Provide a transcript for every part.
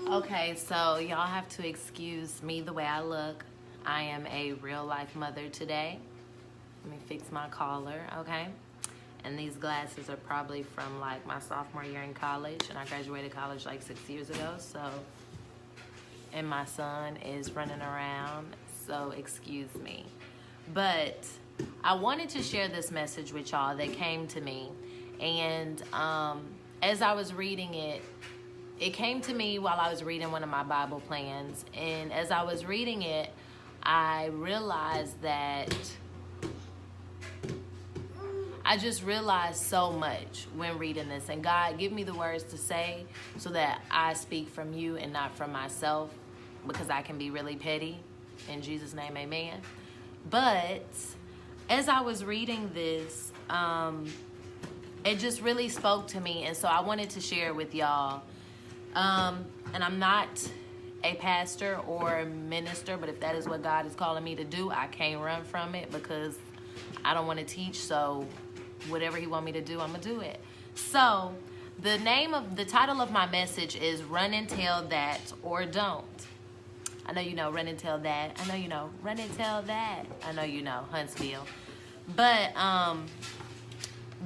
Okay, so y'all have to excuse me the way I look. I am a real life mother today. Let me fix my collar, okay? And these glasses are probably from like my sophomore year in college, and I graduated college like 6 years ago, so. And my son is running around, so excuse me. But I wanted to share this message with y'all that came to me. And as I was reading it, it came to me while I was reading one of my Bible plans. And as I was reading it, I realized that I just realized so much when reading this. And God, give me the words to say so that I speak from you and not from myself, because I can be really petty. In Jesus' name, amen. But as I was reading this, it just really spoke to me. And so I wanted to share it with y'all. And I'm not a pastor or a minister, but if that is what God is calling me to do, I can't run from it because I don't want to teach. So whatever he want me to do, I'm going to do it. So the title of my message is Run and Tell That or Don't. I know you know Run and Tell That. I know you know Run and Tell That. I know you know Huntsville. But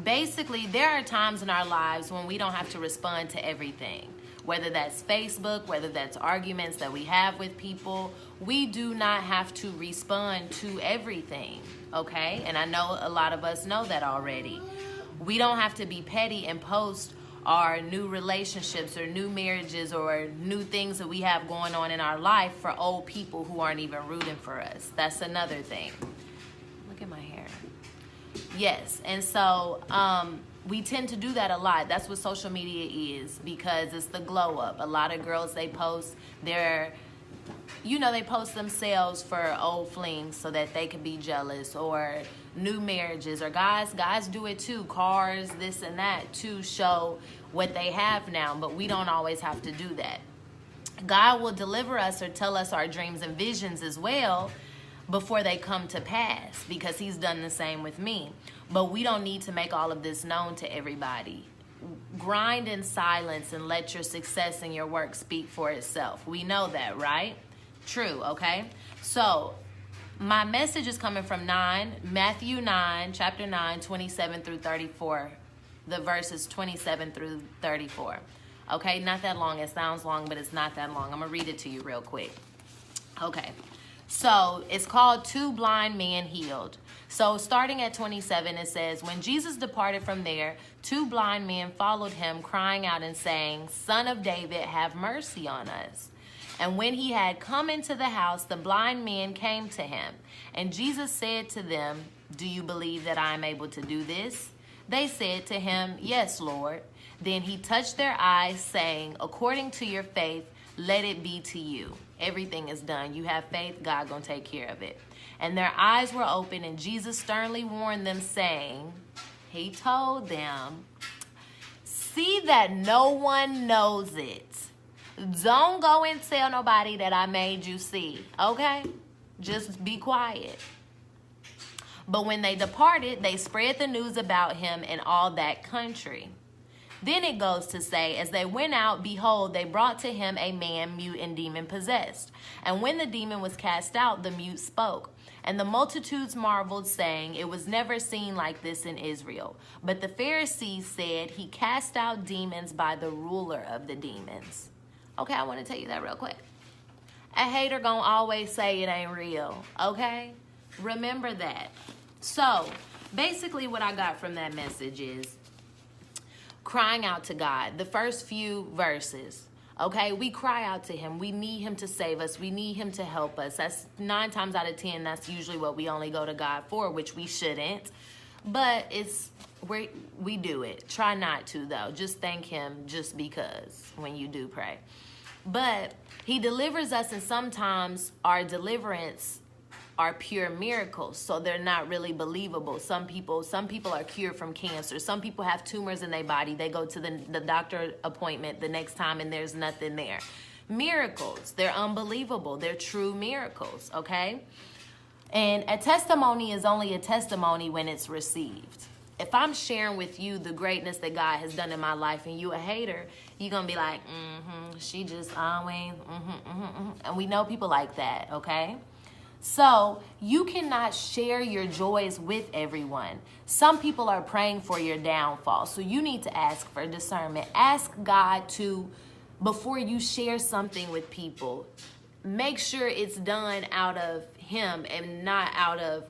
basically, there are times in our lives when we don't have to respond to everything. Whether that's Facebook, whether that's arguments that we have with people, we do not have to respond to everything, okay? And I know a lot of us know that already. We don't have to be petty and post our new relationships or new marriages or new things that we have going on in our life for old people who aren't even rooting for us. That's another thing. Look at my hair. Yes, and so we tend to do that a lot. That's what social media is, because it's the glow up. A lot of girls, they post they post themselves for old flings so that they can be jealous, or new marriages, or guys do it too, cars, this and that, to show what they have now, but we don't always have to do that. God will deliver us or tell us our dreams and visions as well before they come to pass, because he's done the same with me. But we don't need to make all of this known to everybody. Grind in silence and let your success and your work speak for itself. We know that, right? True, okay? So my message is coming from Matthew 9, chapter 9, 27 through 34. The verses 27 through 34. Okay, not that long. It sounds long, but it's not that long. I'm going to read it to you real quick. Okay. So it's called Two Blind Men Healed. So starting at 27, it says, when Jesus departed from there, two blind men followed him, crying out and saying, Son of David, have mercy on us. And when he had come into the house, the blind men came to him. And Jesus said to them, do you believe that I am able to do this? They said to him, yes, Lord. Then he touched their eyes, saying, according to your faith, let it be to you. Everything is done. You have faith, God gonna take care of it. And their eyes were open, and Jesus sternly warned them, saying, he told them, see that no one knows it. Don't go and tell nobody that I made you see, okay? Just be quiet. But when they departed, they spread the news about him in all that country. Then it goes to say, as they went out, behold, they brought to him a man mute and demon-possessed. And when the demon was cast out, the mute spoke. And the multitudes marveled, saying, it was never seen like this in Israel. But the Pharisees said, he cast out demons by the ruler of the demons. Okay, I want to tell you that real quick. A hater gonna always say it ain't real, okay? Remember that. So, basically what I got from that message is crying out to God. The first few verses, okay? We cry out to him. We need him to save us. We need him to help us. That's 9 times out of 10, that's usually what we only go to God for, which we shouldn't. But we do it. Try not to, though. Just thank him just because when you do pray. But he delivers us, and sometimes our deliverance are pure miracles, so they're not really believable. Some people are cured from cancer. Some people have tumors in their body. They go to the doctor appointment the next time and there's nothing there. Miracles, they're unbelievable. They're true miracles, okay? And a testimony is only a testimony when it's received. if I'm sharing with you the greatness that God has done in my life and you a hater, you're going to be like, she just always, And we know people like that, okay? So you cannot share your joys with everyone. Some people are praying for your downfall. So you need to ask for discernment. Ask God to, before you share something with people, make sure it's done out of him and not out of,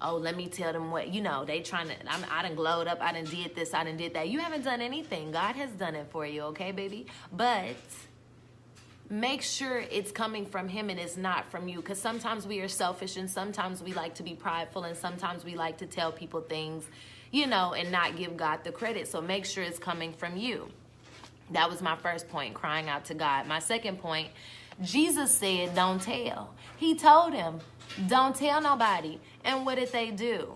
oh, let me tell them what, they trying to, I done glowed up, I done did this, I done did that. You haven't done anything. God has done it for you, okay, baby? But make sure it's coming from him and it's not from you, because sometimes we are selfish and sometimes we like to be prideful and sometimes we like to tell people things, and not give God the credit. So make sure it's coming from you. That was my first point, crying out to God. My second point, Jesus said, don't tell. He told him, don't tell nobody. And what did they do?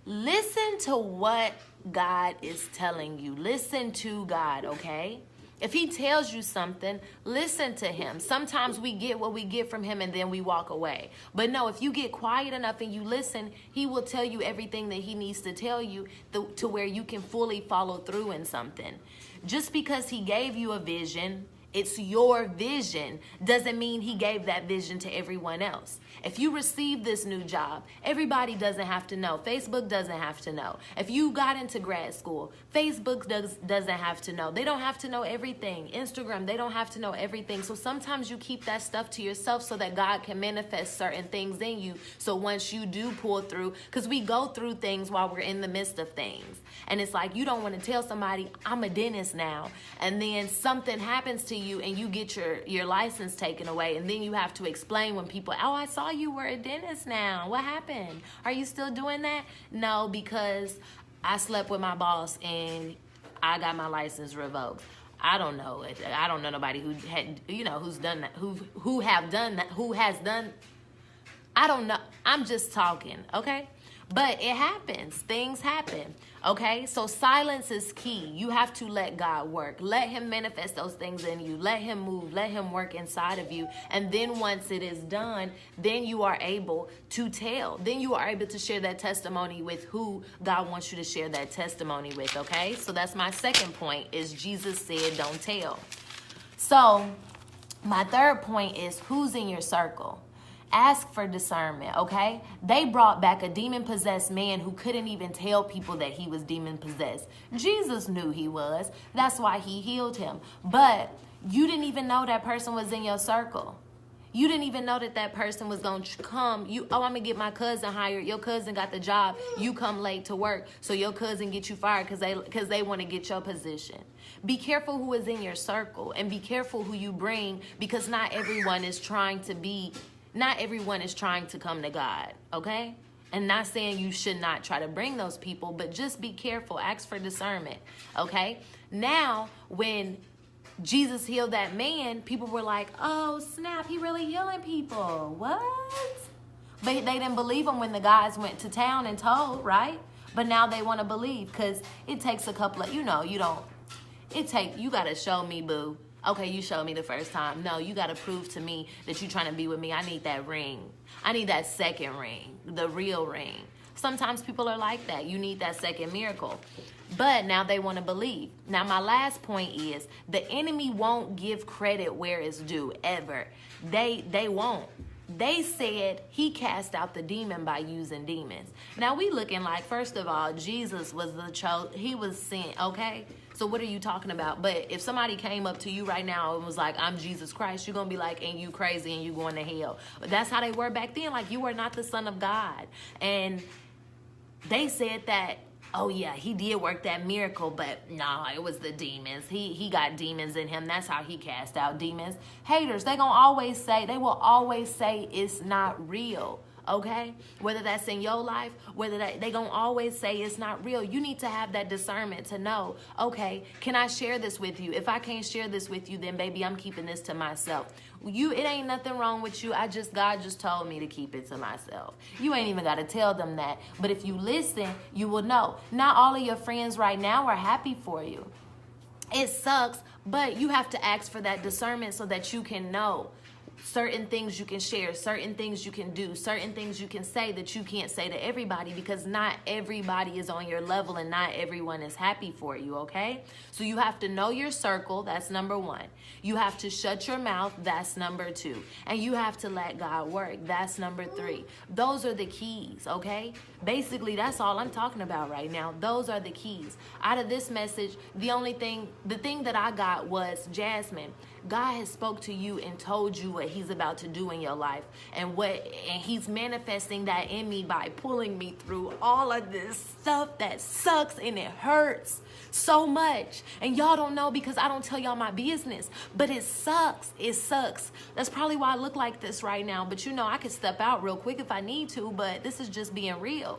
Listen to what God is telling you. Listen to God, okay? If he tells you something, listen to him. Sometimes we get what we get from him and then we walk away. But no, if you get quiet enough and you listen, he will tell you everything that he needs to tell you to where you can fully follow through in something. Just because he gave you a vision, it's your vision, doesn't mean he gave that vision to everyone else. If you receive this new job, everybody doesn't have to know. Facebook doesn't have to know. If you got into grad school, Facebook doesn't have to know. They don't have to know everything. Instagram, they don't have to know everything. So sometimes you keep that stuff to yourself so that God can manifest certain things in you. So once you do pull through, because we go through things while we're in the midst of things. And it's like you don't want to tell somebody, I'm a dentist now. And then something happens to you and you get your license taken away. And then you have to explain when people, oh, I saw you were a dentist now. What happened? Are you still doing that? No, because I slept with my boss and I got my license revoked. I don't know. I don't know nobody who had, who's done that, who have done that, who has done. I don't know. I'm just talking, okay? But it happens. Things happen, okay? So silence is key. You have to let God work. Let him manifest those things in you. Let him move. Let him work inside of you. And then once it is done, then you are able to tell. Then you are able to share that testimony with who God wants you to share that testimony with, okay? So that's my second point is Jesus said don't tell. So my third point is who's in your circle. Ask for discernment, okay? They brought back a demon-possessed man who couldn't even tell people that he was demon-possessed. Jesus knew he was. That's why he healed him. But you didn't even know that person was in your circle. You didn't even know that person was going to come. I'm going to get my cousin hired. Your cousin got the job. You come late to work. So your cousin get you fired because they want to get your position. Be careful who is in your circle and be careful who you bring because not everyone is trying to come to God, okay? And not saying you should not try to bring those people, but just be careful. Ask for discernment, okay? Now, when Jesus healed that man, people were like, oh, snap, he really healing people. What? But they didn't believe him when the guys went to town and told, right? But now they want to believe because it takes a couple of, you got to show me, boo. Okay, you showed me the first time. No, you got to prove to me that you're trying to be with me. I need that ring. I need that second ring, the real ring. Sometimes people are like that. You need that second miracle. But now they want to believe. Now, my last point is the enemy won't give credit where it's due, ever. They won't. They said he cast out the demon by using demons. Now, we looking like, first of all, Jesus was he was sent, okay? So what are you talking about? But if somebody came up to you right now and was like, I'm Jesus Christ, you're going to be like, and you crazy and you going to hell. But that's how they were back then. Like, you were not the Son of God. And they said that, oh, yeah, he did work that miracle, but no, it was the demons. He got demons in him. That's how he cast out demons. Haters, they will always say it's not real. Okay, whether that's in your life, whether they gonna always say it's not real. You need to have that discernment to know, okay, can I share this with you? If I can't share this with you, then baby, I'm keeping this to myself. It ain't nothing wrong with you. God just told me to keep it to myself. You ain't even got to tell them that. But if you listen, you will know. Not all of your friends right now are happy for you. It sucks, but you have to ask for that discernment so that you can know certain things you can share, certain things you can do, certain things you can say that you can't say to everybody, because not everybody is on your level and not everyone is happy for you, okay? So you have to know your circle. That's number one. You have to shut your mouth. That's number two. And you have to let God work. That's number three. Those are the keys, okay? Basically, that's all I'm talking about right now. Those are the keys. Out of this message, the thing that I got was, Jasmine, God has spoke to you and told you what he's about to do in your life, and he's manifesting that in me by pulling me through all of this stuff that sucks and it hurts so much. And y'all don't know because I don't tell y'all my business, but it sucks. It sucks. That's probably why I look like this right now. But you know, I could step out real quick if I need to, but this is just being real.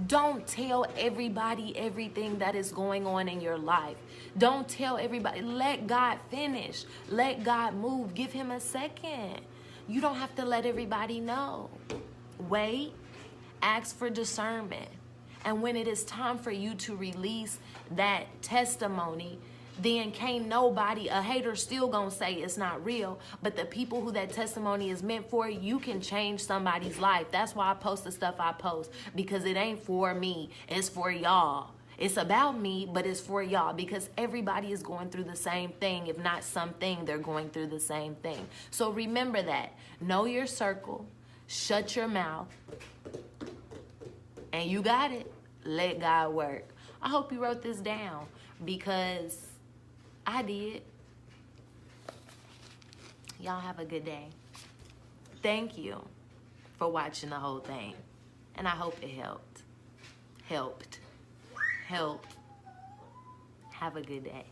Don't tell everybody everything that is going on in your life. Don't tell everybody. Let God finish. Let God move. Give him a second. You don't have to let everybody know. Wait. Ask for discernment. And when it is time for you to release that testimony, then can't nobody, a hater still gonna say it's not real, but the people who that testimony is meant for, you can change somebody's life. That's why I post the stuff I post, because it ain't for me, it's for y'all. It's about me, but it's for y'all, because everybody is going through the same thing. If not something, they're going through the same thing. So remember that. Know your circle, shut your mouth, and you got it. Let God work. I hope you wrote this down, because I did. Y'all have a good day. Thank you for watching the whole thing. And I hope it helped. Have a good day.